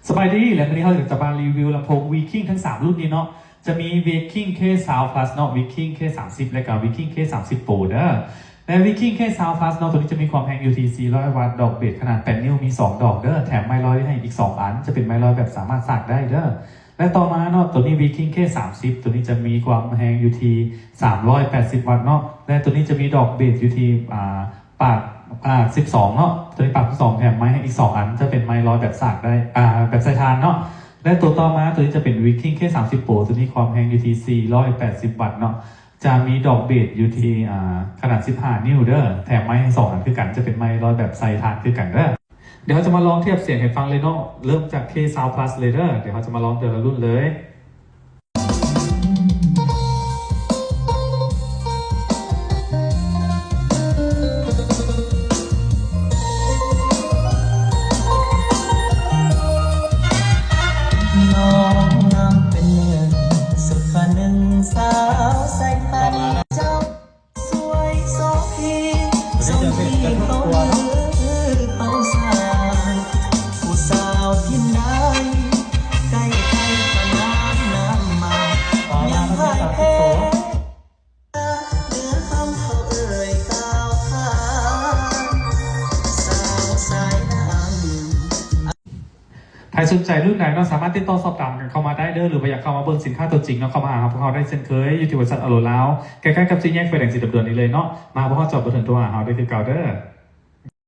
สบายดีและวันนี้เราจะมารีวิวลำโพง Viking ทั้ง3รุ่นนี้เนาะจะมี Viking K Sound Plus เนาะ Viking K 30และก็ Viking K 30 Pro เด้อและ Viking K Sound Plus เนาะตัวนี้จะมีความแรง UT 400 วัตต์ดอกเบสขนาด8 นิ้วมี2ดอกเด้อแถมไมค์ลอยให้อีก2อันจะเป็นไมค์ลอยแบบสามารถสากได้เด้อและต่อมาเนาะตัวนี้ Viking K 30ตัวนี้จะมีความแรง UT 380 วัตต์เนาะและตัวนี้จะมีดอกเบส UT ปาก12เนาะตัวนี้ปาก12แถมไม้ให้อีก2อันจะเป็นไม้ร้อยแบบสากได้แบบใส่ทานเนาะและตัวต่อมาตัวนี้จะเป็น Viking K30 Pro ตัวนี้ความแรง UT 480 วัตต์เนาะจะมีดอกเบส UT ขนาด15 นิ้วเด้อแถมไม้ให้2อันคือกันจะเป็นไม้ร้อยแบบใส่ทานคือกันเด้อเดี๋ยวเราจะมาลองเทียบเสียงให้ฟังเลยเนาะเริ่มจาก K Sound Plus เลยเด้อเดี๋ยวเราจะมาลองแต่ละรุ่นเลยสาวใส่พันเจ้าสวยโสพีสมที่เขาเลือเขาสาวผู้สาวที่ไหนใกล้ใกล้ขนาดน้ำมายังหายแพ้เนื้อคำเขาเอ่ยก้าวผ่านสาวสายน้ำใครสนใจรุ่นไหนก็สามารถติดต่อสอบถามกันเข้ามาได้เด้อหรือว่าอยากเข้ามาเบิ่งสินค้าตัวจริงเนาะเข้ามาหาพวกเราได้เช่นเคยอยู่ที่บริษัทอโลลาวใกล้ๆกับซีแยกไฟแดงสีดำเดือนนี้เลยเนาะมาพวกเราจอดบนถนนตัวหาเราได้คือเก่าเด้อ